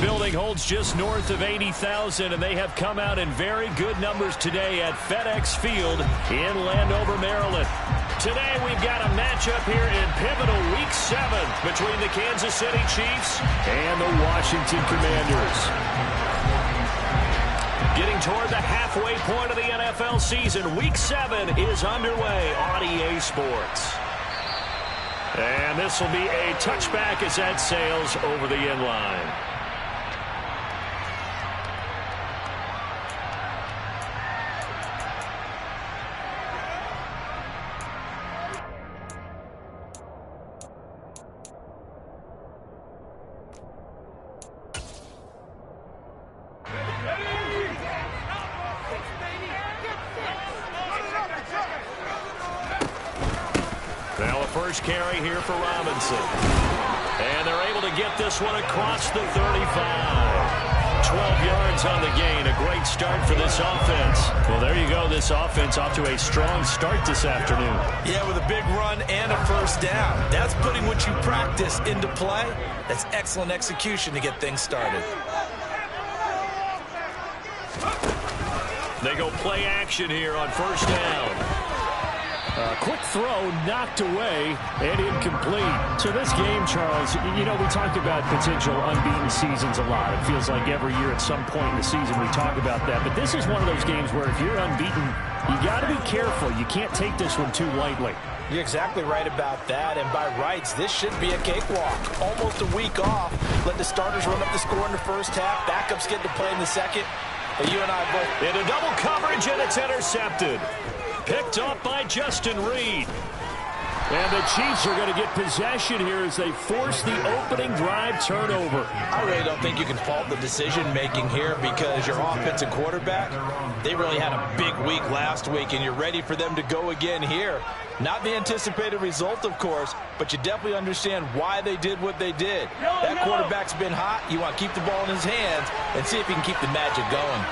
building holds just north of 80,000, and they have come out in very good numbers today at FedEx Field in Landover, Maryland. Today we've got a matchup here in pivotal Week 7 between the Kansas City Chiefs and the Washington Commanders. Getting toward the halfway point of the NFL season, Week 7 is underway on EA Sports. And this will be a touchback as that sails over the end line. Now a first carry here for Robinson. And they're able to get this one across the 35. 12 yards on the gain. A great start for this offense. Well, there you go. This offense off to a strong start this afternoon. Yeah, with a big run and a first down. That's putting what you practice into play. That's excellent execution to get things started. They go play action here on first down. Quick throw knocked away and incomplete. So this game, Charles, you know, we talked about potential unbeaten seasons a lot. It feels like every year at some point in the season we talk about that. But this is one of those games where if you're unbeaten, you got to be careful. You can't take this one too lightly. You're exactly right about that. And by rights, this should be a cakewalk. Almost a week off. Let the starters run up the score in the first half. Backups get to play in the second. But you and I both... Into double coverage, and it's intercepted. Picked up by Justin Reed. And the Chiefs are going to get possession here as they force the opening drive turnover. I really don't think you can fault the decision-making here because your offensive quarterback, they really had a big week last week, and you're ready for them to go again here. Not the anticipated result, of course, but you definitely understand why they did what they did. That quarterback's been hot. You want to keep the ball in his hands and see if he can keep the magic going.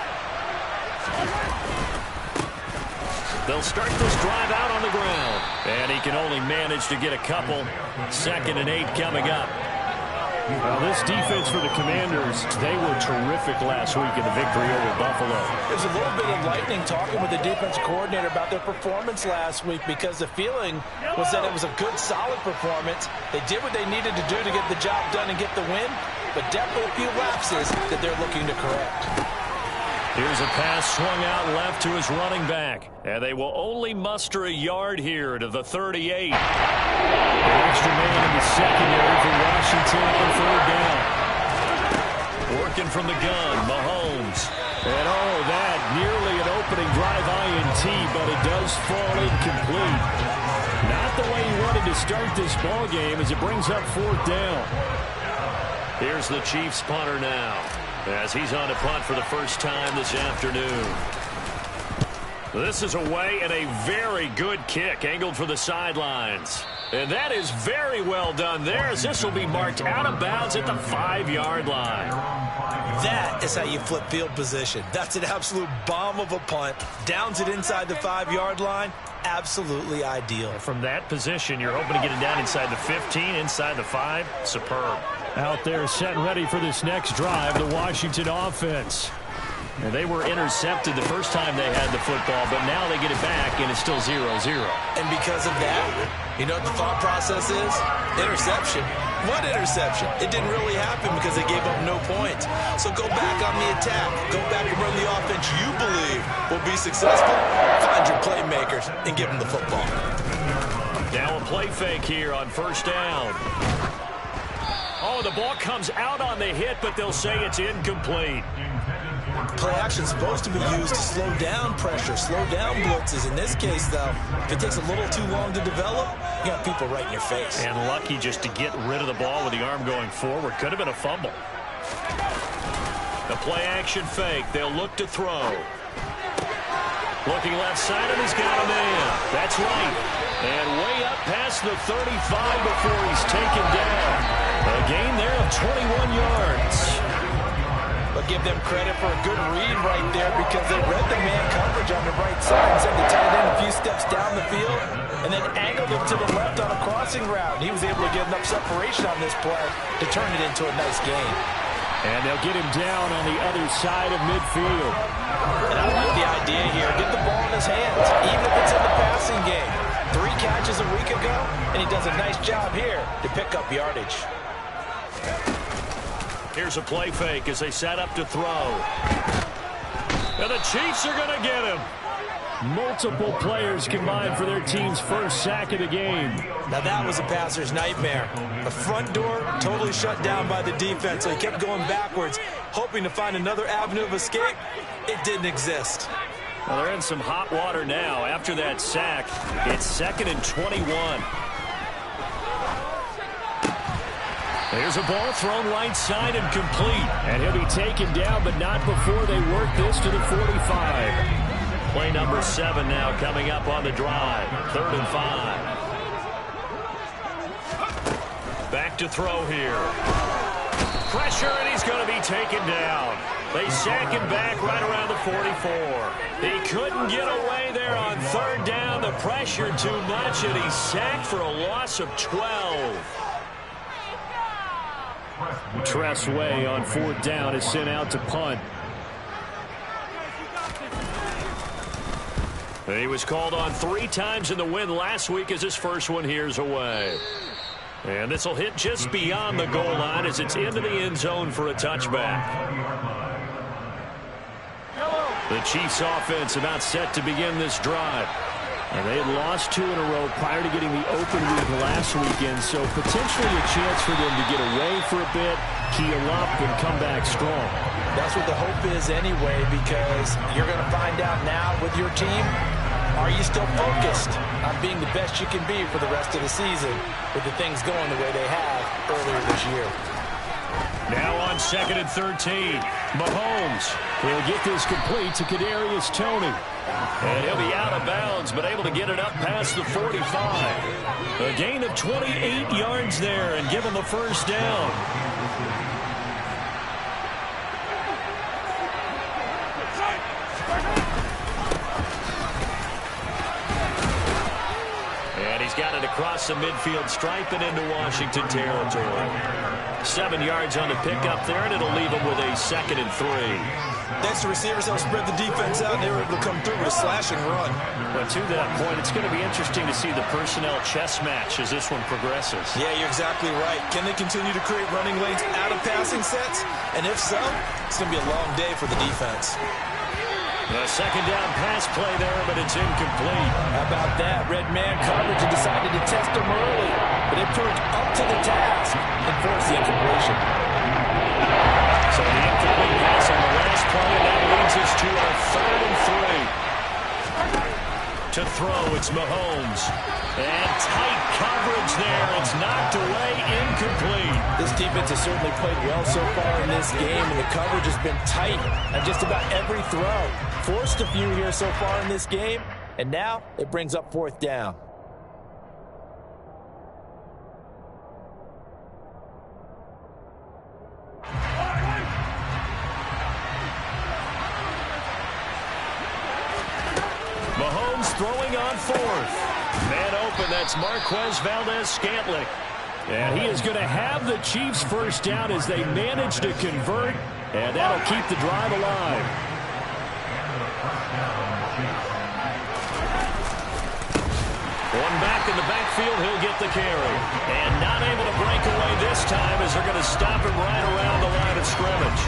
They'll start this drive out on the ground. And he can only manage to get a couple. 2nd and 8 coming up. Well, this defense for the Commanders, they were terrific last week in the victory over Buffalo. There's a little bit of lightning talking with the defensive coordinator about their performance last week because the feeling was that it was a good, solid performance. They did what they needed to do to get the job done and get the win, but definitely a few lapses that they're looking to correct. Here's a pass swung out left to his running back. And they will only muster a yard here to the 38. An extra man in the secondary for Washington on 3rd down. Working from the gun, Mahomes. And that nearly an opening drive INT, but it does fall incomplete. Not the way he wanted to start this ball game as it brings up 4th down. Here's the Chiefs punter now, as he's on to punt for the first time this afternoon. This is away and a very good kick angled for the sidelines. And that is very well done there as this will be marked out of bounds at the 5-yard line. That is how you flip field position. That's an absolute bomb of a punt. Downs it inside the 5-yard line. Absolutely ideal. From that position, you're hoping to get it down inside the 15, inside the 5. Superb. Out there set and ready for this next drive, the Washington offense. And they were intercepted the first time they had the football, but now they get it back, and it's still 0-0. And because of that, you know what the thought process is? Interception. What interception? It didn't really happen because they gave up no points. So go back on the attack. Go back and run the offense you believe will be successful. Find your playmakers and give them the football. Now a play fake here on first down. Oh, the ball comes out on the hit, but they'll say it's incomplete. Play action is supposed to be used to slow down pressure, slow down blitzes. In this case, though, if it takes a little too long to develop, you got people right in your face. And lucky just to get rid of the ball with the arm going forward. Could have been a fumble. The play action fake. They'll look to throw. Looking left side, and he's got a man. That's right. And way up past the 35 before he's taken down. A gain there of 21 yards. But give them credit for a good read right there because they read the man coverage on the right side and sent the tight end a few steps down the field and then angled him to the left on a crossing route. And he was able to get enough separation on this play to turn it into a nice gain. And they'll get him down on the other side of midfield. And I like the idea here. Get the ball in his hands, even if it's in the passing game. 3 catches a week ago, and he does a nice job here to pick up yardage. Here's a play fake as they set up to throw. And the Chiefs are going to get him. Multiple players combined for their team's first sack of the game. Now that was a passer's nightmare. The front door totally shut down by the defense, so he kept going backwards, hoping to find another avenue of escape. It didn't exist. Well, they're in some hot water now. After that sack, it's 2nd and 21. There's a ball thrown right side and complete. And he'll be taken down, but not before they work this to the 45. Play number 7 now coming up on the drive. 3rd and 5. Back to throw here. Pressure, and he's going to be taken down. They sack him back right around the 44. He couldn't get away there on 3rd down. The pressure too much, and he's sacked for a loss of 12. Tressway on 4th down is sent out to punt. He was called on 3 times in the win last week as his first one here's away. And this will hit just beyond the goal line as it's into the end zone for a touchback. The Chiefs offense about set to begin this drive. And they had lost 2 in a row prior to getting the open week last weekend, so potentially a chance for them to get away for a bit, keel up, and come back strong. That's what the hope is anyway, because you're going to find out now with your team, are you still focused on being the best you can be for the rest of the season with the things going the way they have earlier this year? Now on 2nd and 13, Mahomes. He'll get this complete to Kadarius Toney. And he'll be out of bounds, but able to get it up past the 45. A gain of 28 yards there and give him a first down. And he's got it across the midfield stripe and into Washington territory. 7 yards on the pickup there, and it'll leave him with a 2nd and 3. Thanks to receivers help spread the defense out, and they were able to come through with a slashing run. But to that point, it's going to be interesting to see the personnel chess match as this one progresses. Yeah, you're exactly right. Can they continue to create running lanes out of passing sets? And if so, it's going to be a long day for the defense. The 2nd down pass play there, but it's incomplete. How about that? Red man coverage and decided to test him early. But they proved up to the task and forced the incompletion. So the incomplete pass on the last play, and that leads us to our 3rd and 3. To throw, it's Mahomes. And tight coverage there. It's knocked away, incomplete. This defense has certainly played well so far in this game, and the coverage has been tight on just about every throw. Forced a few here so far in this game, and now it brings up 4th down. Mahomes throwing on 4th. Man open, that's Marquez Valdez-Scantling. And he is going to have the Chiefs first down as they manage to convert, and that'll keep the drive alive. One back in the backfield, he'll get the carry. And not able to break away this time as they're going to stop him right around the line of scrimmage.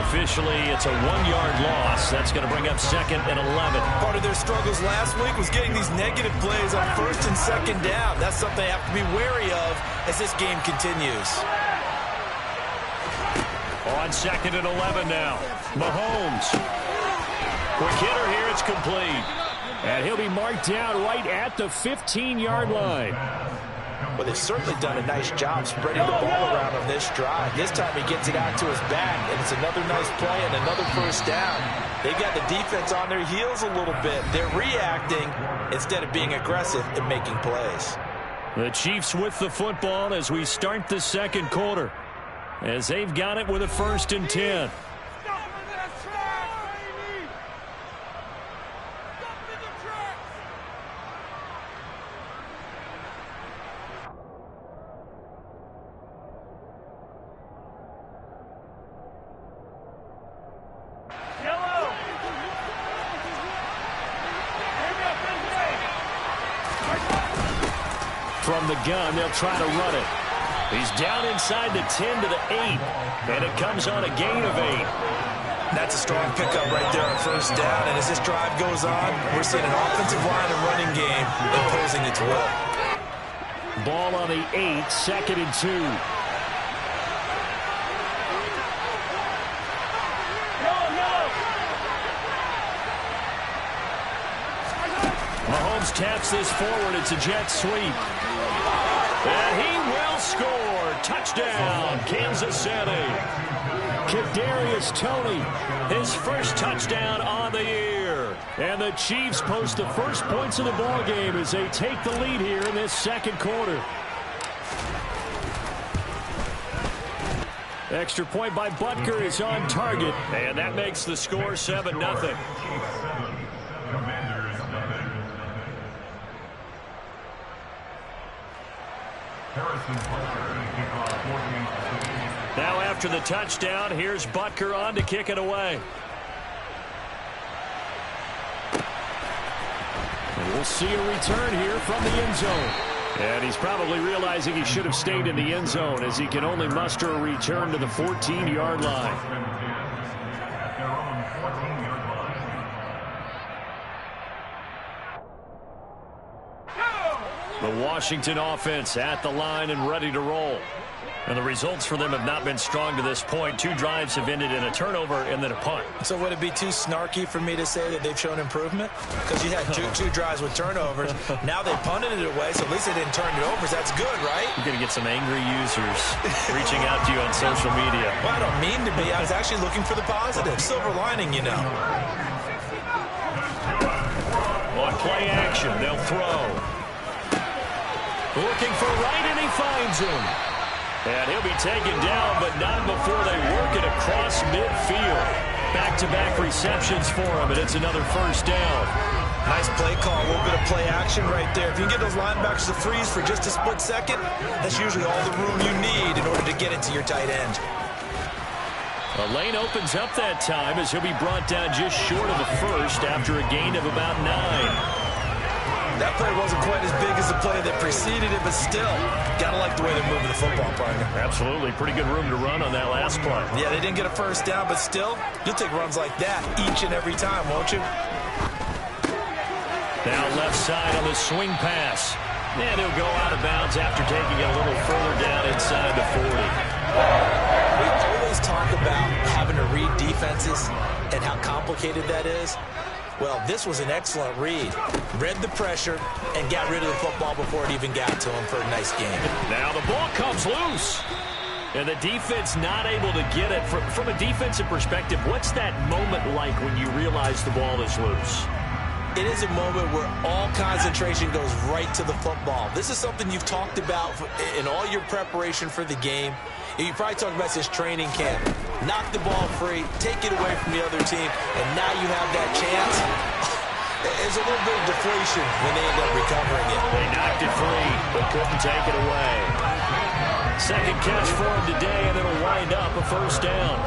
Officially, it's a 1-yard loss. That's going to bring up 2nd and 11. Part of their struggles last week was getting these negative plays on 1st and 2nd down. That's something they have to be wary of as this game continues. On 2nd and 11 now. Mahomes. Quick hitter here, it's complete. And he'll be marked down right at the 15-yard line. Well, they've certainly done a nice job spreading the ball around on this drive. This time he gets it out to his back, and it's another nice play and another first down. They got the defense on their heels a little bit. They're reacting instead of being aggressive and making plays. The Chiefs with the football as we start the 2nd quarter, as they've got it with a 1st and 10. From the gun, they'll try to run it. He's down inside the 10 to the 8, and it comes on a gain of 8. That's a strong pickup right there on first down, and as this drive goes on, we're seeing an offensive line and running game imposing its will. Ball on the 8, 2nd and 2. Mahomes taps this forward. It's a jet sweep. And he will score. Touchdown, Kansas City. Kadarius Toney, his first touchdown on the year. And the Chiefs post the first points of the ball game as they take the lead here in this second quarter. Extra point by Butker is on target, and that makes the score 7-0. Now after the touchdown, here's Butker on to kick it away. And we'll see a return here from the end zone. And he's probably realizing he should have stayed in the end zone as he can only muster a return to the 14-yard line. The Washington offense at the line and ready to roll. And the results for them have not been strong to this point. 2 drives have ended in a turnover and then a punt. So would it be too snarky for me to say that they've shown improvement? Because you had two drives with turnovers. Now they punted it away, so at least they didn't turn it over. So that's good, right? You're going to get some angry users reaching out to you on social media. Well, I don't mean to be. I was actually looking for the positive. Silver lining, you know. On play action, they'll throw. Looking for Wright, and he finds him. And he'll be taken down, but not before they work it across midfield. Back-to-back receptions for him, and it's another first down. Nice play call, a little bit of play action right there. If you can get those linebackers to freeze for just a split second, that's usually all the room you need in order to get into your tight end. The lane opens up that time as he'll be brought down just short of the first after a gain of about 9. That play wasn't quite as big as the play that preceded it, but still, gotta like the way they're moving the football, partner. Absolutely. Pretty good room to run on that last play. Yeah, they didn't get a first down, but still, you'll take runs like that each and every time, won't you? Now left side on the swing pass. And he'll go out of bounds after taking it a little further down inside the 40. We always talk about having to read defenses and how complicated that is. Well, this was an excellent read. Read the pressure and got rid of the football before it even got to him for a nice game. Now the ball comes loose. And the defense not able to get it. From a defensive perspective, what's that moment like when you realize the ball is loose? It is a moment where all concentration goes right to the football. This is something you've talked about in all your preparation for the game. You probably talked about this training camp. Knock the ball free, take it away from the other team, and now you have that chance. There's a little bit of deflation when they end up recovering it. They knocked it free, but couldn't take it away. Second catch for him today, and it'll wind up a first down.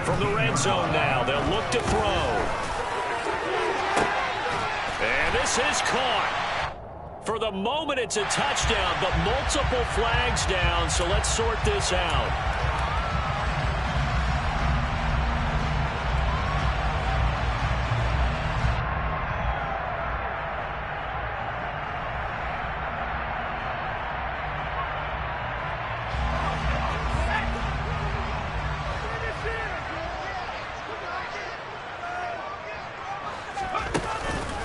From the red zone now, they'll look to throw. And this is caught. For the moment, it's a touchdown, but multiple flags down, so let's sort this out.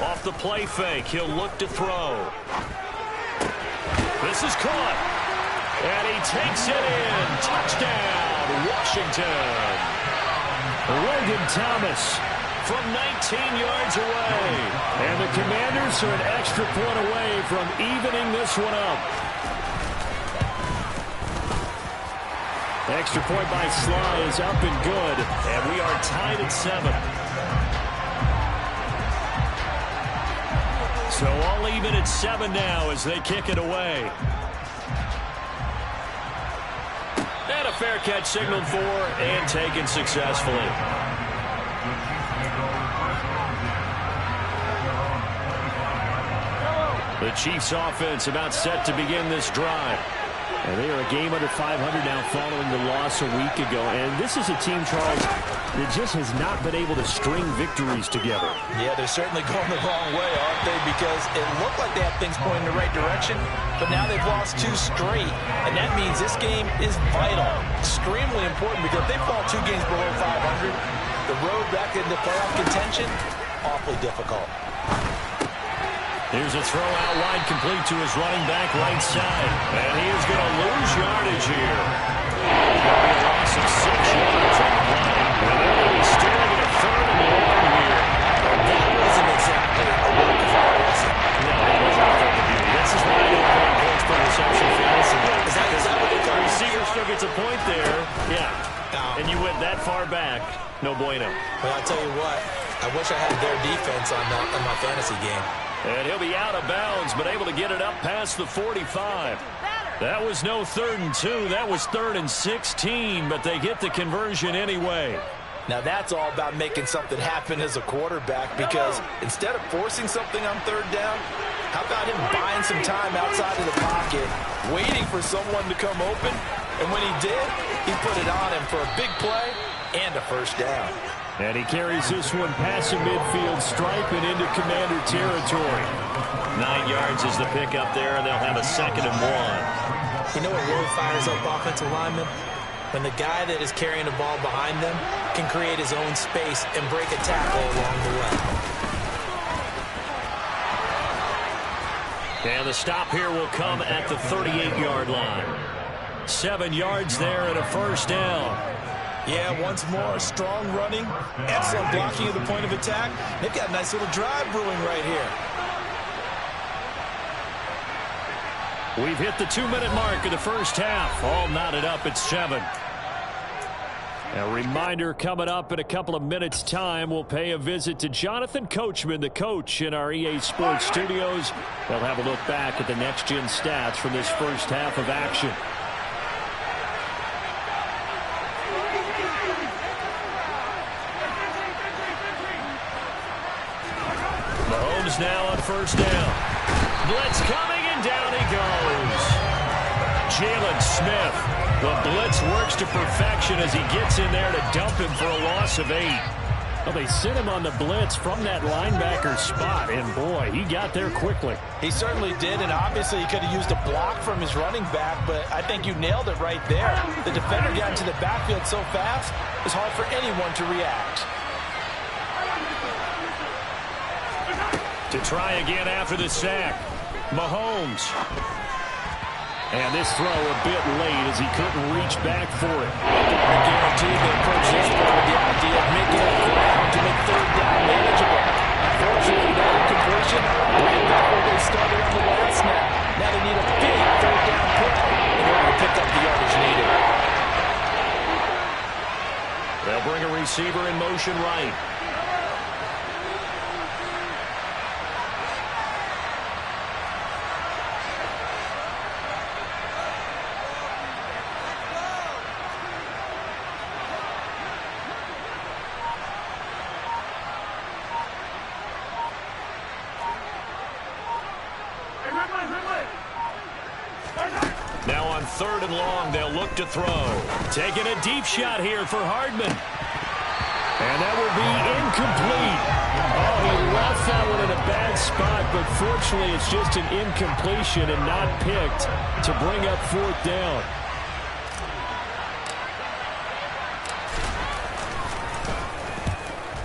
Off the play fake, he'll look to throw. This is caught. And he takes it in. Touchdown, Washington. Logan Thomas from 19 yards away. And the Commanders are an extra point away from evening this one up. Extra point by Sly is up and good. And we are tied at 7. So all even at 7 now as they kick it away. And a fair catch signaled for and taken successfully. The Chiefs offense about set to begin this drive. And they are a game under 500 now following the loss a week ago. And this is a team, Charles, that just has not been able to string victories together. Yeah, they're certainly going the wrong way, aren't they? Because it looked like they had things pointing in the right direction, but now they've lost 2 straight. And that means this game is vital, extremely important, because if they fall 2 games below 500, the road back into playoff contention, awfully difficult. Here's a throw out wide, complete to his running back right side. And he is going to lose yardage here. It's going to be a loss of 6 yards on the play. And they're going to be staring at a 3rd and long here. That wasn't exactly a work of art, was it? No, that wasn't a third of beauty. This is why I don't play points per reception fantasy. Is that what they call the receiver still gets a point there? Yeah. And you went that far back. No bueno. Well, I'll tell you what. I wish I had their defense on my fantasy game. And he'll be out of bounds, but able to get it up past the 45. That was no 3rd and 2. That was 3rd and 16, but they get the conversion anyway. Now that's all about making something happen as a quarterback, because instead of forcing something on 3rd down, how about him buying some time outside of the pocket, waiting for someone to come open, and when he did, he put it on him for a big play and a 1st down. And he carries this one past the midfield stripe and into Commander territory. 9 yards is the pickup there, and they'll have a 2nd and 1. You know what really fires up offensive linemen? When the guy that is carrying the ball behind them can create his own space and break a tackle along the way. And the stop here will come at the 38-yard line. 7 yards there and a 1st down. Yeah, once more, strong running, excellent blocking at the point of attack. They've got a nice little drive brewing right here. We've hit the 2-minute mark of the 1st half. All knotted up at 7. A reminder, coming up in a couple of minutes' time, we'll pay a visit to Jonathan Coachman, the coach in our EA Sports studios. They'll have a look back at the next-gen stats from this 1st half of action. Mahomes now on 1st down. Blitz coming, and down he goes. Jalen Smith. The blitz works to perfection as he gets in there to dump him for a loss of 8. Well, they sent him on the blitz from that linebacker spot, and boy, he got there quickly. He certainly did, and obviously he could have used a block from his running back, but I think you nailed it right there. The defender got into the backfield so fast, it was hard for anyone to react. To try again after the sack, Mahomes. And this throw a bit late as he couldn't reach back for it. I guarantee they approach this play with the idea of making it ground to make 3rd down manageable. Unfortunately, that incompletion right back where they started on the last snap. Now they need a big 3rd down play in order to pick up the yardage needed. They'll bring a receiver in motion right. Now on 3rd and long, they'll look to throw. Taking a deep shot here for Hardman. And that will be incomplete. Oh, he left that one in a bad spot, but fortunately it's just an incompletion and not picked to bring up 4th down.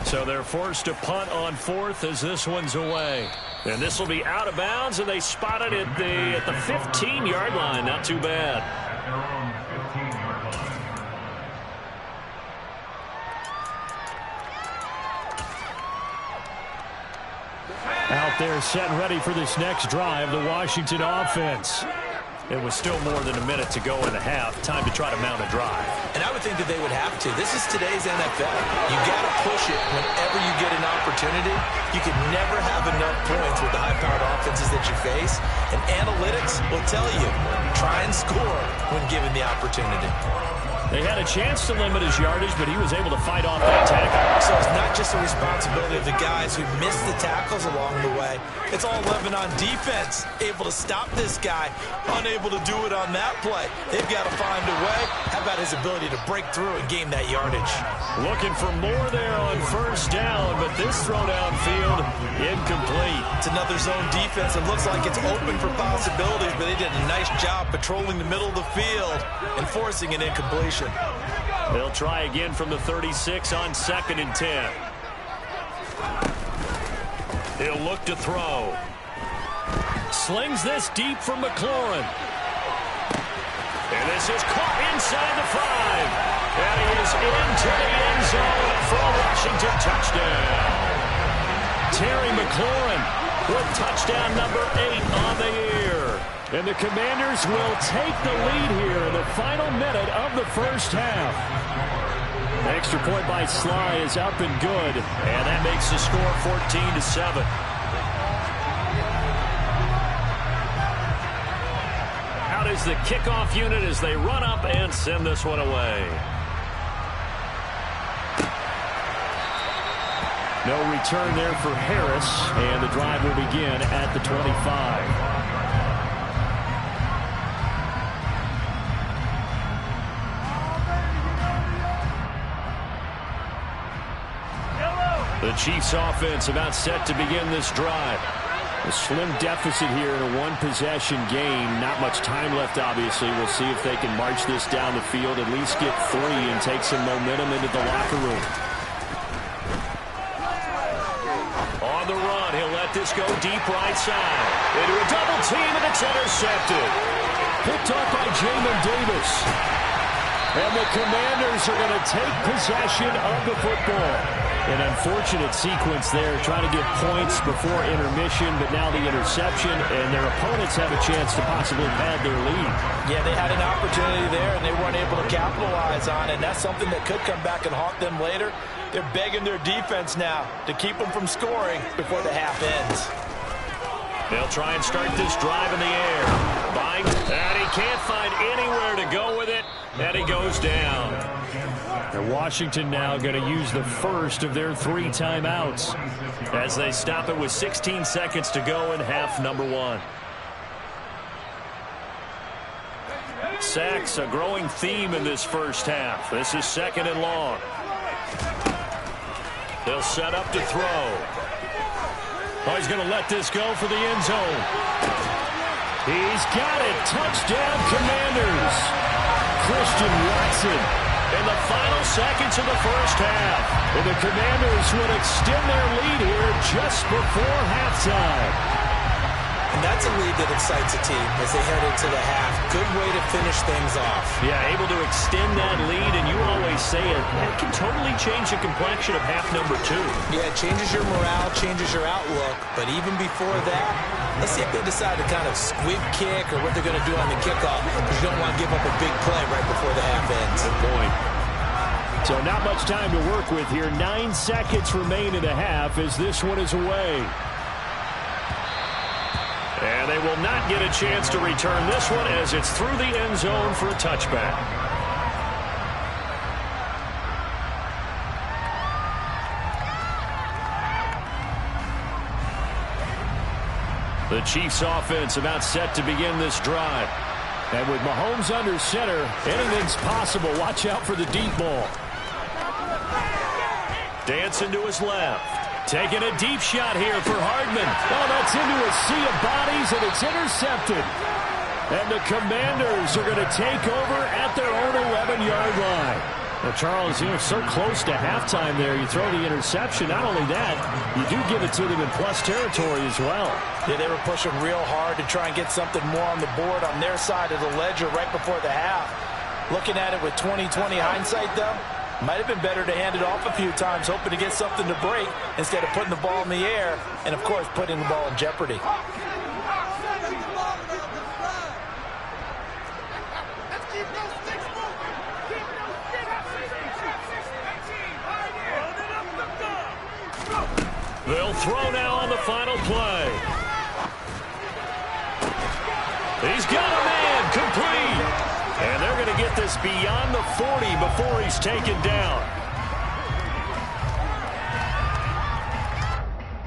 So they're forced to punt on 4th as this one's away. And this will be out of bounds, and they spot it at the 15-yard line. Not too bad. Out there set and ready for this next drive, the Washington offense. It was still more than a minute to go in the half. Time to try to mount a drive. And And I would think that they would have to. This is today's NFL. You got to push it whenever you get an opportunity. You can never have enough points with the high-powered offenses that you face. And analytics will tell you, try and score when given the opportunity. They had a chance to limit his yardage, but he was able to fight off that tackle. So it's not just the responsibility of the guys who missed the tackles along the way. It's all 11 on defense, able to stop this guy, unable to do it on that play. They've got to find a way. How about his ability to break through and gain that yardage? Looking for more there on first down, but this throw downfield, incomplete. It's another zone defense. It looks like it's open for possibilities, but they did a nice job patrolling the middle of the field and forcing an incompletion. They'll try again from the 36 on 2nd and 10. He'll look to throw. Slings this deep for McLaurin. And this is caught inside the 5. And he is into the end zone for a Washington touchdown. Terry McLaurin with touchdown number 8 on the year. And the Commanders will take the lead here in the final minute of the first half. Extra point by Sly is up and good. And that makes the score 14-7. Out is the kickoff unit as they run up and send this one away. No return there for Harris. And the drive will begin at the 25. The Chiefs offense about set to begin this drive. A slim deficit here in a one-possession game. Not much time left, obviously. We'll see if they can march this down the field, at least get 3 and take some momentum into the locker room. On the run, he'll let this go deep right side. Into a double team, and it's intercepted. Picked up by Jamin Davis. And the Commanders are going to take possession of the football. An unfortunate sequence there, trying to get points before intermission, but now the interception, and their opponents have a chance to possibly pad their lead. Yeah, they had an opportunity there, and they weren't able to capitalize on it, and that's something that could come back and haunt them later. They're begging their defense now to keep them from scoring before the half ends. They'll try and start this drive in the air. And he can't find anywhere to go with it, and he goes down. And Washington now going to use the first of their 3 timeouts as they stop it with 16 seconds to go in half number 1. Sacks, a growing theme in this first half. This is 2nd and long. They'll set up to throw. Oh, he's going to let this go for the end zone. He's got it. Touchdown, Commanders. Christian Watson in the final seconds of the first half. And the Commanders would extend their lead here just before halftime. And that's a lead that excites a team as they head into the half. Good way to finish things off. Yeah, able to extend that lead, and you always say it can totally change the complexion of half number 2. Yeah, it changes your morale, changes your outlook. But even before that, let's see if they decide to kind of squib kick or what they're going to do on the kickoff, because you don't want to give up a big play right before the half ends. Good point. So not much time to work with here. 9 seconds remain in the half as this one is away. And they will not get a chance to return this one as it's through the end zone for a touchback. The Chiefs offense about set to begin this drive. And with Mahomes under center, anything's possible. Watch out for the deep ball. Dancing to his left. Taking a deep shot here for Hardman. Oh, that's into a sea of bodies, and it's intercepted. And the Commanders are going to take over at their own 11-yard line. Well, Charles, so close to halftime there. You throw the interception. Not only that, you do give it to them in plus territory as well. Yeah, they were pushing real hard to try and get something more on the board on their side of the ledger right before the half. Looking at it with 20/20 hindsight, though, might have been better to hand it off a few times, hoping to get something to break instead of putting the ball in the air and, of course, putting the ball in jeopardy. He'll throw now on the final play. He's got a man, complete. And they're going to get this beyond the 40 before he's taken down.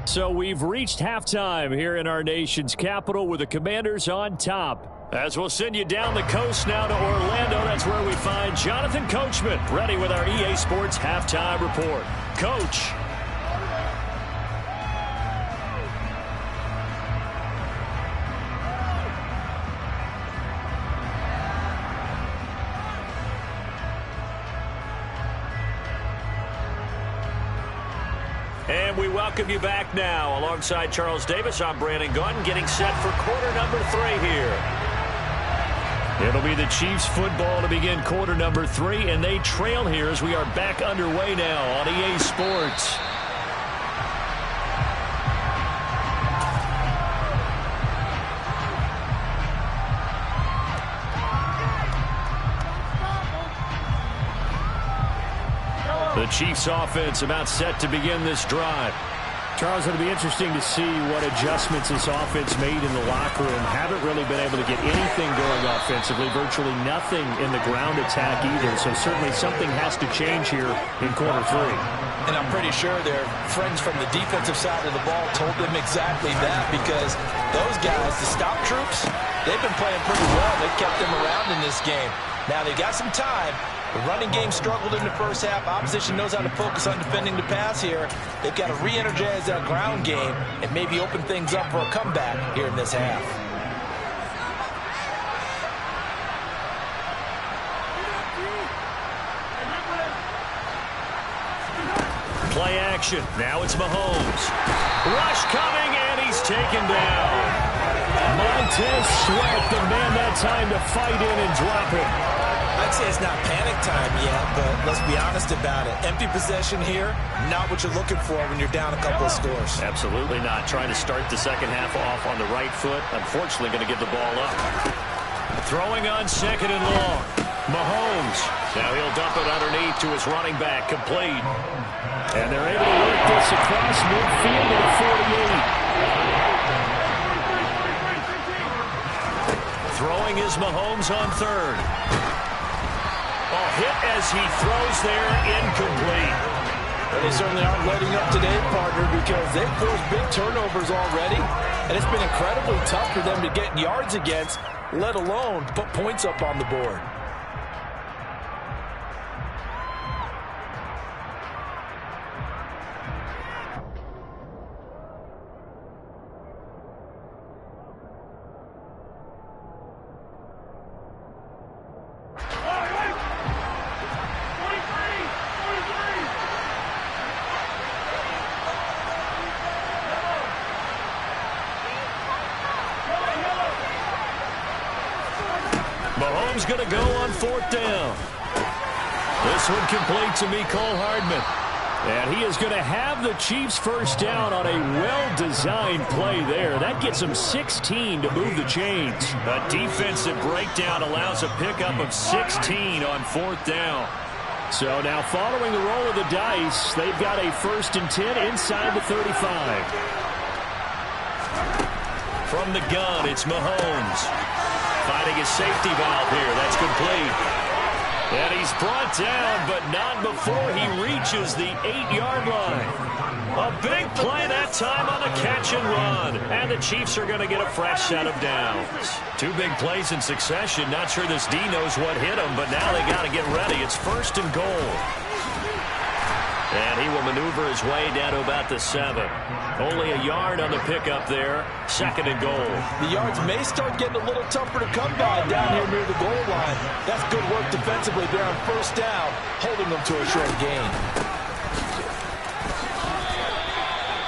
So we've reached halftime here in our nation's capital with the Commanders on top. As we'll send you down the coast now to Orlando, that's where we find Jonathan Coachman ready with our EA Sports halftime report. Coach. And we welcome you back now. Alongside Charles Davis, I'm Brandon Gunn, getting set for quarter number 3 here. It'll be the Chiefs football to begin quarter number 3, and they trail here as we are back underway now on EA Sports. The Chiefs offense about set to begin this drive. Charles, it'll be interesting to see what adjustments this offense made in the locker room. Haven't really been able to get anything going offensively, virtually nothing in the ground attack either. So certainly something has to change here in quarter 3. And I'm pretty sure their friends from the defensive side of the ball told them exactly that, because those guys, the stop troops, they've been playing pretty well. They kept them around in this game. Now they got some time. The running game struggled in the first half. Opposition knows how to focus on defending the pass here. They've got to re-energize that ground game and maybe open things up for a comeback here in this half. Play action. Now it's Mahomes. Rush coming, and he's taken down. Montez Sweat, the man that time to fight in and drop him. I'd say it's not panic time yet, but let's be honest about it. Empty possession here, not what you're looking for when you're down a couple of scores. Absolutely not. Trying to start the second half off on the right foot. Unfortunately, going to give the ball up. Throwing on second and long. Mahomes. Now he'll dump it underneath to his running back. Complete. And they're able to work this across midfield at 48. Throwing is Mahomes on third. Hit as he throws there, incomplete. Well, they certainly aren't letting up today, partner, because they've forced big turnovers already, and it's been incredibly tough for them to get yards against, let alone put points up on the board. Mahomes going to go on fourth down. This one complete to Mecole Hardman. And he is going to have the Chiefs first down on a well-designed play there. That gets them 16 to move the chains. A defensive breakdown allows a pickup of 16 on fourth down. So now following the roll of the dice, they've got a 1st and 10 inside the 35. From the gun, it's Mahomes. Finding his safety valve here. That's complete. And he's brought down, but not before he reaches the 8-yard line. A big play that time on the catch and run. And the Chiefs are going to get a fresh set of downs. 2 big plays in succession. Not sure this D knows what hit him, but now they got to get ready. It's 1st and goal. And he will maneuver his way down to about the 7. Only a yard on the pickup there. 2nd and goal. The yards may start getting a little tougher to come by down here near the goal line. That's good work defensively there on 1st down, holding them to a short gain.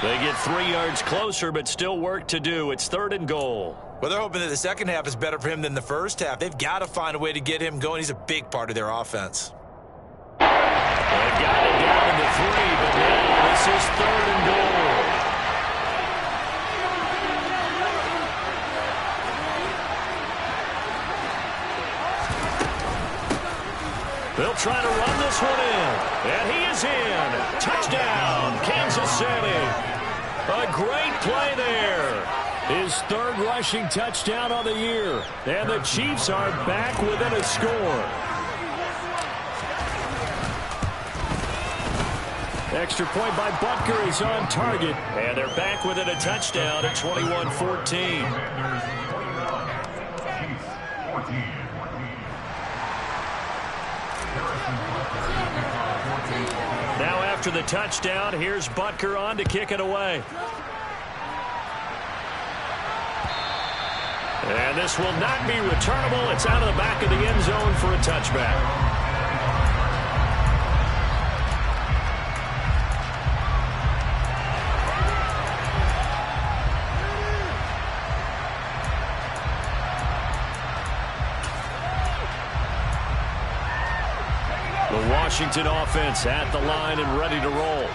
They get 3 yards closer, but still work to do. It's 3rd and goal. Well, they're hoping that the second half is better for him than the first half. They've got to find a way to get him going. He's a big part of their offense. They got it down to 3, but now this is 3rd and goal. They'll try to run this one in, and he is in. Touchdown, Kansas City. A great play there. His third rushing touchdown on the year. And the Chiefs are back within a score. Extra point by Butker is on target. And they're back within a touchdown at 21-14. Now after the touchdown, here's Butker on to kick it away. And this will not be returnable. It's out of the back of the end zone for a touchback. The Washington offense at the line and ready to roll.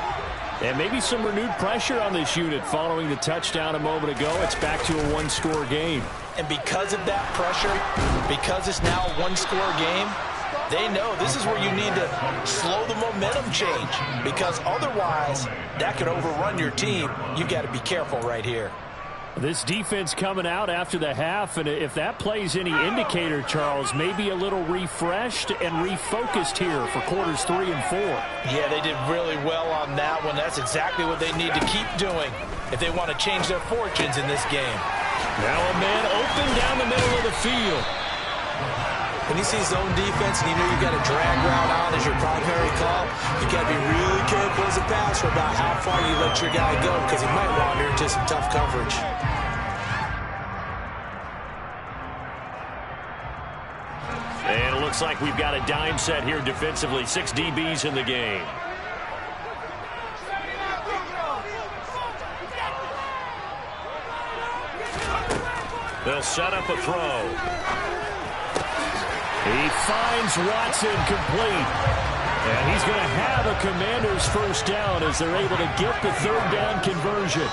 And maybe some renewed pressure on this unit following the touchdown a moment ago. It's back to a one-score game. And because of that pressure, because it's now a one-score game, they know this is where you need to slow the momentum change. Because otherwise, that could overrun your team. You've got to be careful right here. This defense coming out after the half, and if that plays any indicator, Charles, maybe a little refreshed and refocused here for quarters 3 and 4. Yeah, they did really well on that one. That's exactly what they need to keep doing if they want to change their fortunes in this game. Now a man open down the middle of the field. When you see zone defense and you know you've got a drag route on as your primary call, you got to be really careful as a passer about how far you let your guy go because he might wander into some tough coverage. And it looks like we've got a dime set here defensively. 6 DBs in the game. They'll set up a throw. He finds Watson complete. And he's going to have a Commanders first down as they're able to get the third down conversion.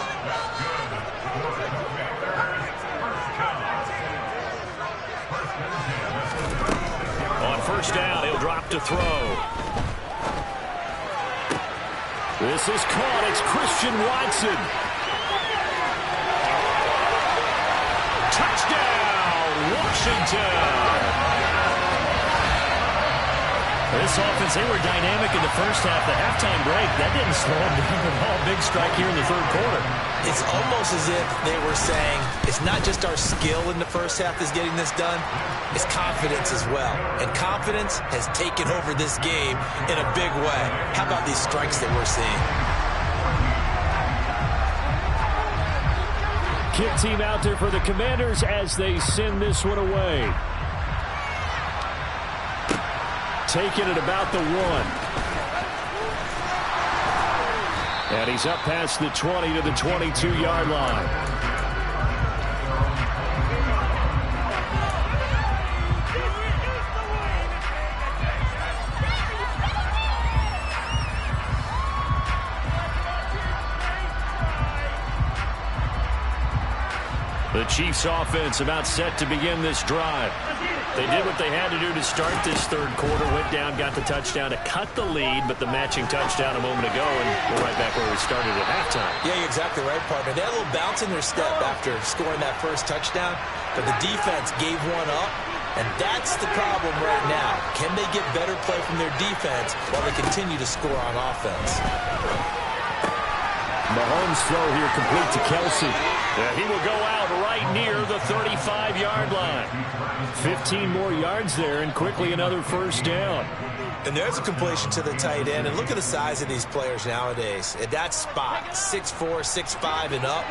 On first down, he'll drop to throw. This is caught. It's Christian Watson. Touchdown, Washington. This offense, they were dynamic in the first half. The halftime break, that didn't slow them down at all. Big strike here in the third quarter. It's almost as if they were saying, it's not just our skill in the first half that's getting this done, it's confidence as well. And confidence has taken over this game in a big way. How about these strikes that we're seeing? Kick team out there for the Commanders as they send this one away. Taking it about the 1. And he's up past the 20 to the 22-yard line. The Chiefs offense about set to begin this drive. They did what they had to do to start this third quarter. Went down, got the touchdown to cut the lead, but the matching touchdown a moment ago, and we're right back where we started at halftime. Yeah, you're exactly right, partner. They had a little bounce in their step after scoring that first touchdown, but the defense gave one up, and that's the problem right now. Can they get better play from their defense while they continue to score on offense? Mahomes' throw here complete to Kelsey. Yeah, he will go out right near the 35-yard line. 15 more yards there, and quickly another first down. And there's a completion to the tight end. And look at the size of these players nowadays. At that spot, 6'4", 6'5", and up.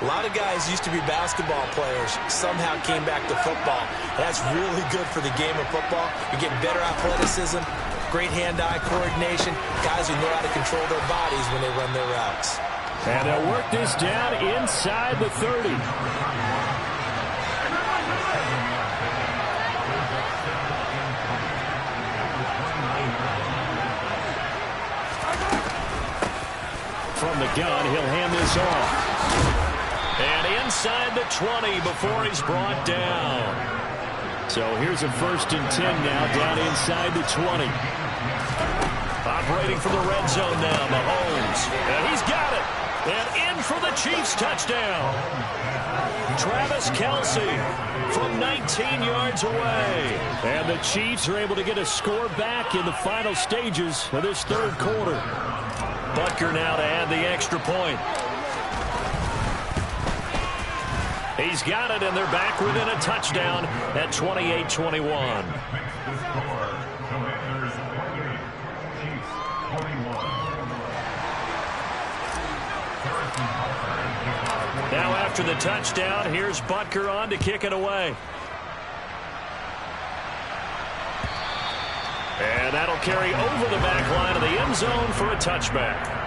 A lot of guys used to be basketball players, somehow came back to football. That's really good for the game of football. You get better athleticism, great hand-eye coordination, guys who know how to control their bodies when they run their routes. And they'll work this down inside the 30. From the gun, he'll hand this off. And inside the 20 before he's brought down. So here's a 1st and 10 now, down inside the 20. Operating from the red zone now, Mahomes. And he's got it. And in for the Chiefs touchdown. Travis Kelce from 19 yards away. And the Chiefs are able to get a score back in the final stages of this third quarter. Butker now to add the extra point. He's got it, and they're back within a touchdown at 28-21. Now after the touchdown, here's Butker on to kick it away. And that'll carry over the back line of the end zone for a touchback.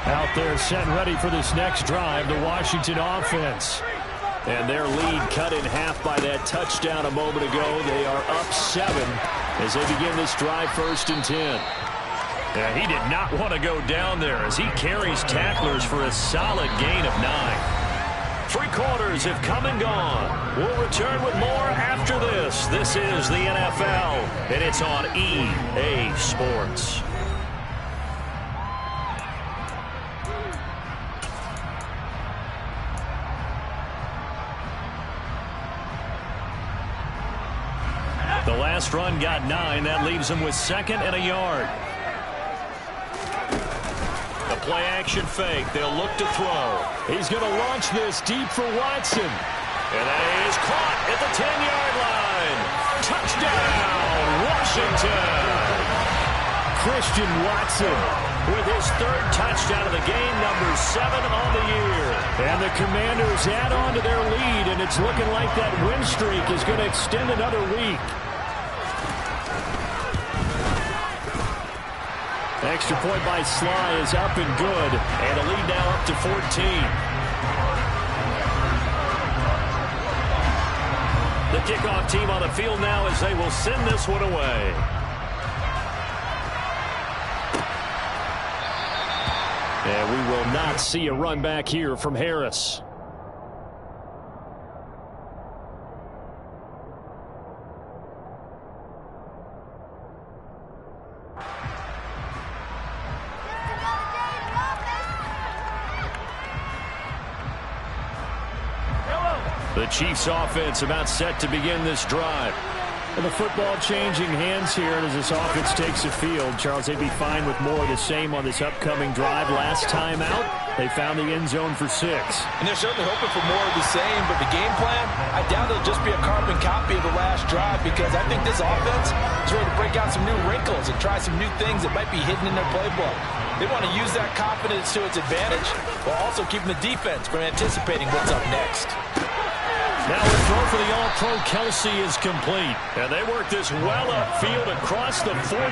Out there set ready for this next drive, the Washington offense. And their lead cut in half by that touchdown a moment ago. They are up 7 as they begin this drive, 1st and 10. Yeah, he did not want to go down there as he carries tacklers for a solid gain of 9. 3 quarters have come and gone. We'll return with more after this. This is the NFL, and it's on EA Sports. The last run got 9. That leaves him with 2nd and a yard. The play-action fake. They'll look to throw. He's going to launch this deep for Watson. And that is caught at the 10-yard line. Touchdown, Washington. Christian Watson with his 3rd touchdown of the game, number 7 on the year. And the Commanders add on to their lead, and it's looking like that win streak is going to extend another week. Extra point by Sly is up and good. And a lead now up to 14. The kickoff team on the field now as they will send this one away. And we will not see a run back here from Harris. The Chiefs offense about set to begin this drive. And the football changing hands here as this offense takes the field. Charles, they'd be fine with more of the same on this upcoming drive. Last time out, they found the end zone for 6. And they're certainly hoping for more of the same, but the game plan, I doubt it'll just be a carbon copy of the last drive, because I think this offense is ready to break out some new wrinkles and try some new things that might be hidden in their playbook. They want to use that confidence to its advantage while also keeping the defense from anticipating what's up next. Now the throw for the All-Pro Kelce is complete. And they work this well upfield across the 45.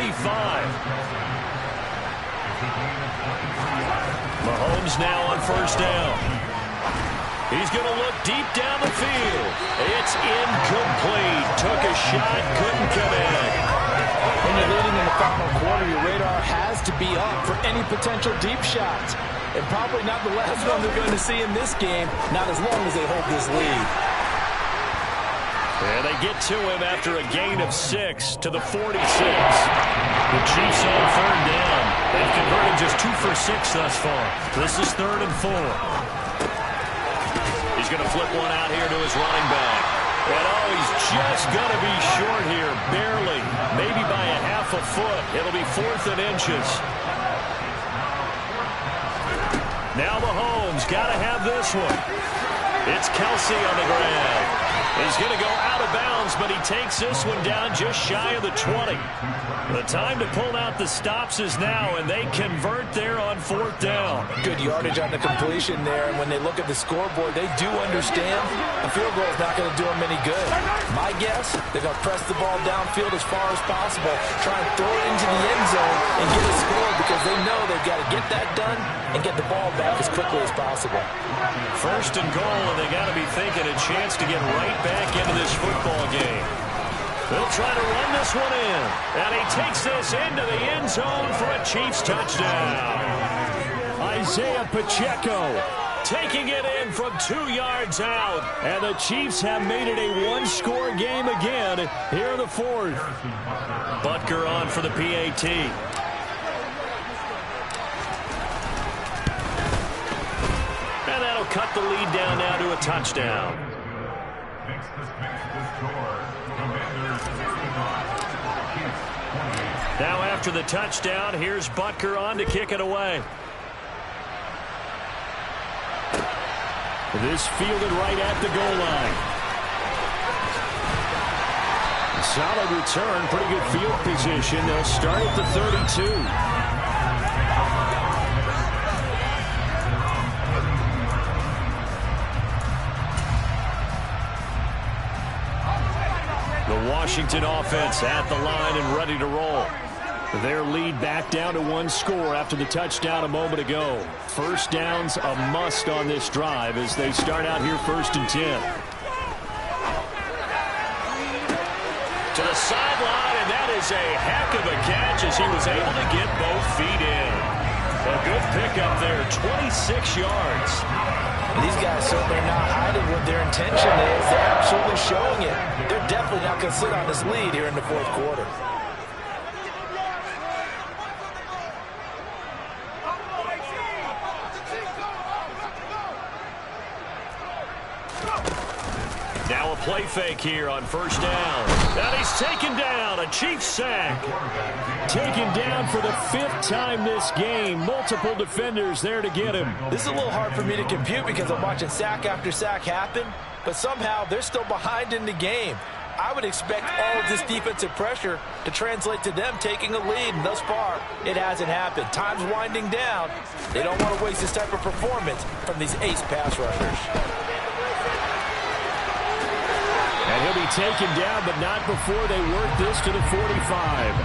Mahomes now on 1st down. He's going to look deep down the field. It's incomplete. Took a shot, couldn't come in. When you're leading in the final quarter, your radar has to be up for any potential deep shots. And probably not the last one they're going to see in this game, not as long as they hold this lead. And they get to him after a gain of 6 to the 46. The Chiefs on 3rd down. They've converted just 2 for 6 thus far. This is 3rd and 4. He's going to flip one out here to his running back. And oh, he's just going to be short here, barely. Maybe by a half a foot. It'll be 4th and inches. Now Mahomes got to have this one. It's Kelce on the grab. He's going to go out of bounds, but he takes this one down just shy of the 20. The time to pull out the stops is now, and they convert there on 4th down. Good yardage on the completion there, and when they look at the scoreboard, they do understand a field goal is not going to do them any good. My guess, they're going to press the ball downfield as far as possible, try and throw it into the end zone and get a score, because they know they've got to get that done and get the ball back as quickly as possible. 1st and goal, and they got to be thinking a chance to get right back into this football game. They'll try to run this one in. And he takes this into the end zone for a Chiefs touchdown. Isaiah Pacheco taking it in from 2 yards out. And the Chiefs have made it a one-score game again here in the fourth. Butker on for the PAT. And that'll cut the lead down now to a touchdown. Now after the touchdown, here's Butker on to kick it away. This fielded right at the goal line. Solid return, pretty good field position. They'll start at the 32. The Washington offense at the line and ready to roll. Their lead back down to one score after the touchdown a moment ago. First down's a must on this drive as they start out here 1st and 10. To the sideline, and that is a heck of a catch as he was able to get both feet in. A good pickup there, 26 yards. These guys certainly are not hiding what their intention is. They're absolutely showing it. They're definitely not going to sit on this lead here in the fourth quarter. Now a play fake here on 1st down. And he's taken down. A Chiefs sack. Taken down for the 5th time this game. Multiple defenders there to get him. This is a little hard for me to compute because I'm watching sack after sack happen, but somehow they're still behind in the game. I would expect all of this defensive pressure to translate to them taking a lead, and thus far, it hasn't happened. Time's winding down. They don't want to waste this type of performance from these ace pass rushers. And he'll be taken down, but not before they work this to the 45.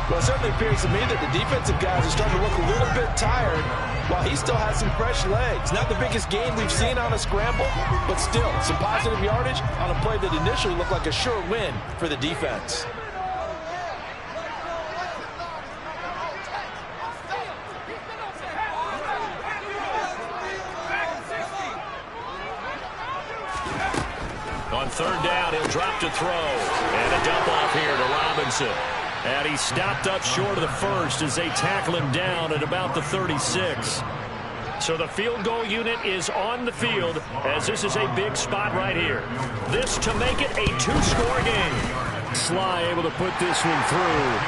Well, it certainly appears to me that the defensive guys are starting to look a little bit tired while he still has some fresh legs. Not the biggest gain we've seen on a scramble, but still some positive yardage on a play that initially looked like a sure win for the defense. On 3rd down, he'll drop to throw. And a dump off here to Robinson. And he's stopped up short of the 1st as they tackle him down at about the 36. So the field goal unit is on the field as this is a big spot right here. This to make it a 2-score game. Sly able to put this one through.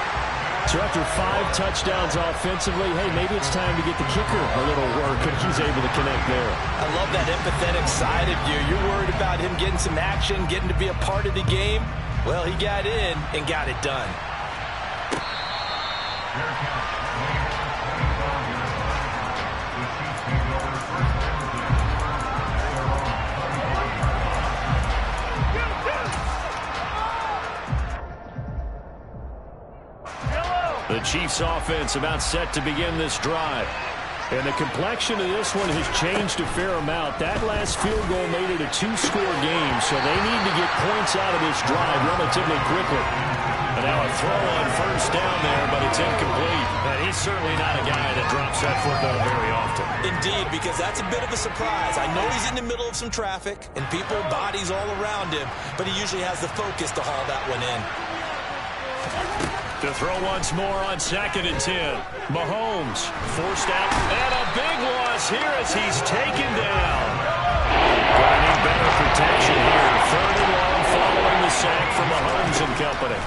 So after 5 touchdowns offensively, hey, maybe it's time to get the kicker a little work, and he's able to connect there. I love that empathetic side of you. You're worried about him getting some action, getting to be a part of the game. Well, he got in and got it done. The Chiefs offense about set to begin this drive. And the complexion of this one has changed a fair amount. That last field goal made it a 2-score game, so they need to get points out of this drive relatively quickly. And now a throw on 1st down there, but it's incomplete. And he's certainly not a guy that drops that football very often. Indeed, because that's a bit of a surprise. I know he's in the middle of some traffic and people, bodies all around him, but he usually has the focus to haul that one in. To throw once more on 2nd and 10. Mahomes forced out. And a big loss here as he's taken down. Gonna need better protection here. 3rd and long following the sack from Mahomes and company.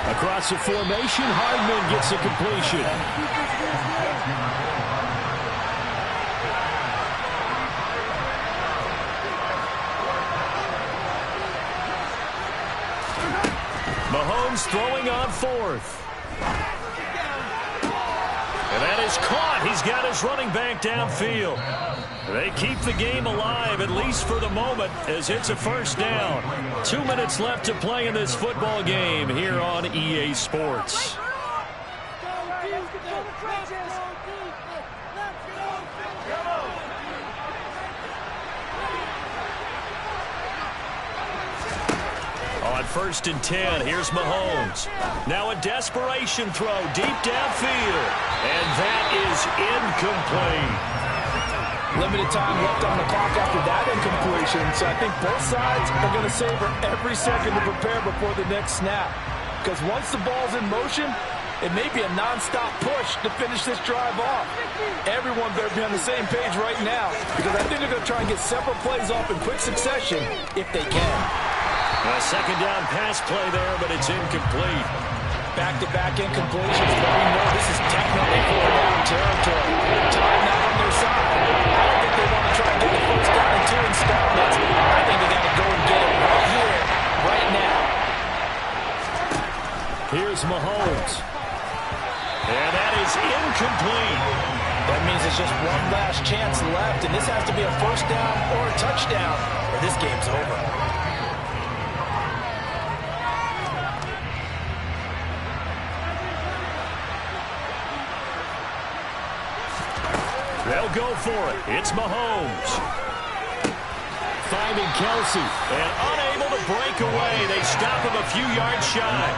Across the formation, Hardman gets a completion. Mahomes throwing on 4th. And that is caught. He's got his running back downfield. They keep the game alive, at least for the moment, as it's a 1st down. 2 minutes left to play in this football game here on EA Sports. On 1st and 10, here's Mahomes. Now a desperation throw deep downfield. And that is incomplete. Limited time left on the clock after that incompletion, so I think both sides are going to savor every second to prepare before the next snap. Because once the ball's in motion, it may be a non-stop push to finish this drive off. Everyone better be on the same page right now, because I think they're going to try and get several plays off in quick succession if they can. A second down pass play there, but it's incomplete. Back-to-back incompletions, but we know this is definitely four-down territory. Time not on their side. I don't think they want to try and get the first down in 2 installments. I think they got to go and get it right here, right now. Here's Mahomes. And that is incomplete. That means it's just one last chance left, and this has to be a first down or a touchdown, or this game's over. They'll go for it. It's Mahomes. Finding Kelsey. And unable to break away. They stop him a few yards shy.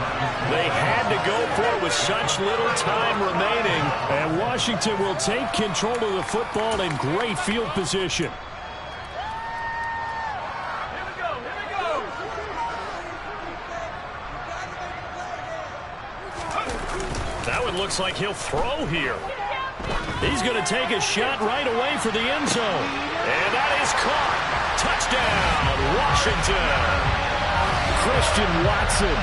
They had to go for it with such little time remaining. And Washington will take control of the football in great field position. That one looks like he'll throw here. He's going to take a shot right away for the end zone. And that is caught. Touchdown, Washington. Christian Watson.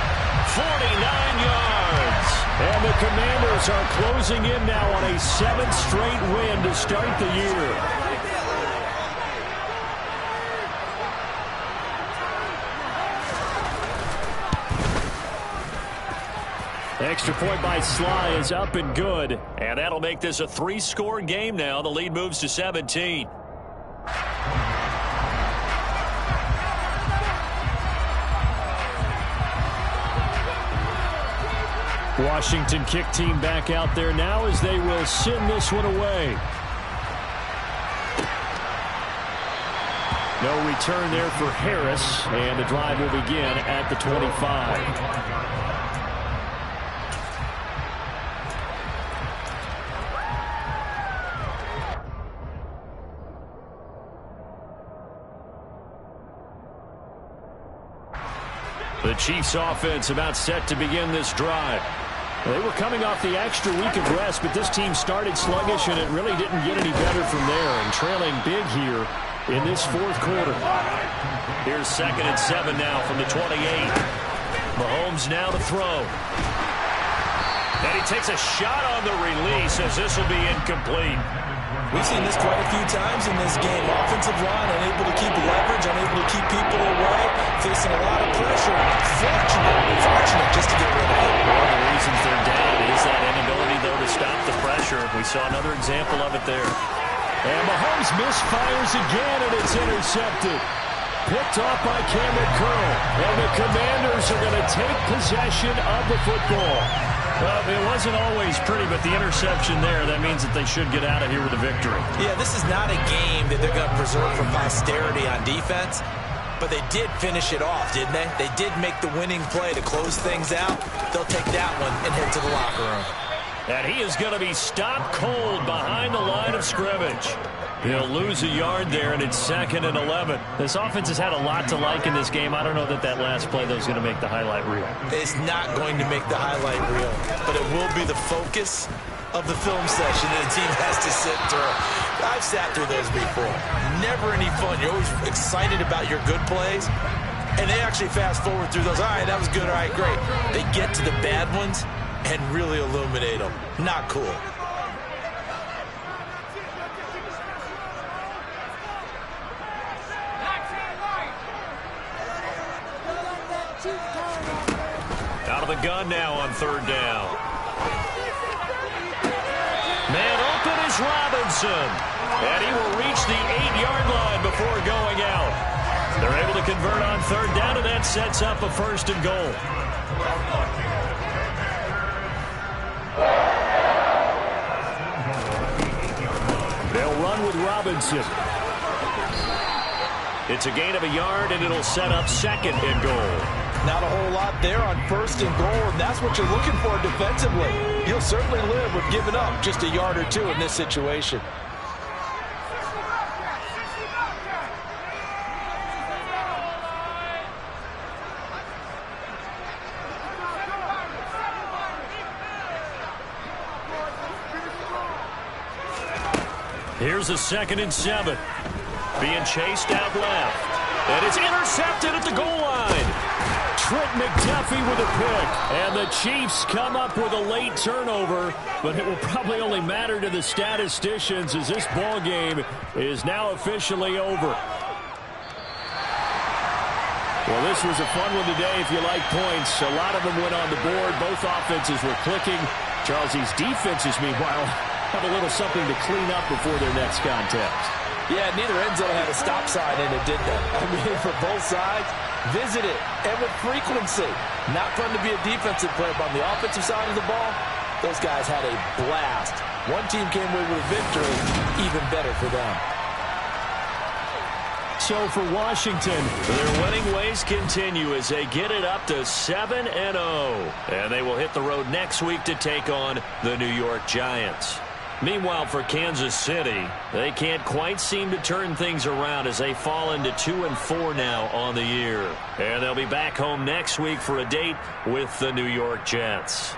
49 yards. And the Commanders are closing in now on a 7th straight win to start the year. Extra point by Sly is up and good. And that'll make this a 3-score game now. The lead moves to 17. Washington kick team back out there now as they will send this one away. No return there for Harris, and the drive will begin at the 25. The Chiefs offense about set to begin this drive. They were coming off the extra week of rest, but this team started sluggish, and it really didn't get any better from there, and trailing big here in this 4th quarter. Here's 2nd and 7 now from the 28. Mahomes now to throw. And he takes a shot on the release as this will be incomplete. We've seen this quite a few times in this game. Offensive line unable to keep leverage, unable to keep people away, facing a lot of pressure. Fortunate just to get rid of it. One of the reasons they're down is that inability, though, to stop the pressure. We saw another example of it there. And Mahomes misfires again, and it's intercepted. Picked off by Cameron Curl. And the Commanders are going to take possession of the football. Well, it wasn't always pretty, but the interception there, that means that they should get out of here with a victory. Yeah, this is not a game that they're going to preserve for posterity on defense, but they did finish it off, didn't they? They did make the winning play to close things out. They'll take that one and head to the locker room. And he is going to be stopped cold behind the line of scrimmage. He'll lose a yard there, and it's 2nd and 11. This offense has had a lot to like in this game. I don't know that last play, though, is going to make the highlight reel. It's not going to make the highlight reel, but it will be the focus of the film session that the team has to sit through. I've sat through those before. Never any fun. You're always excited about your good plays, and they actually fast forward through those. All right, that was good. All right, great. They get to the bad ones and really illuminate them. Not cool. Out of the gun now on 3rd down. Man open is Robinson. And he will reach the 8-yard line before going out. They're able to convert on 3rd down, and that sets up a 1st and goal. They'll run with Robinson. It's a gain of a yard, and it'll set up 2nd and goal. Not a there on 1st and goal, and that's what you're looking for defensively. You'll certainly live with giving up just a yard or two in this situation. Here's a 2nd and 7. Being chased out left. And it's intercepted at the goal line. Trent McDuffie with a pick. And the Chiefs come up with a late turnover, but it will probably only matter to the statisticians as this ball game is now officially over. Well, this was a fun one today if you like points. A lot of them went on the board. Both offenses were clicking. Charles, these defenses, meanwhile, have a little something to clean up before their next contest. Yeah, neither end zone had a stop sign in it, did they? I mean, for both sides, visit it, and with frequency. Not fun to be a defensive player, but on the offensive side of the ball, those guys had a blast. One team came away with a victory, even better for them. So for Washington, their winning ways continue as they get it up to 7-0. And they will hit the road next week to take on the New York Giants. Meanwhile, for Kansas City, they can't quite seem to turn things around as they fall into 2-4 now on the year. And they'll be back home next week for a date with the New York Jets.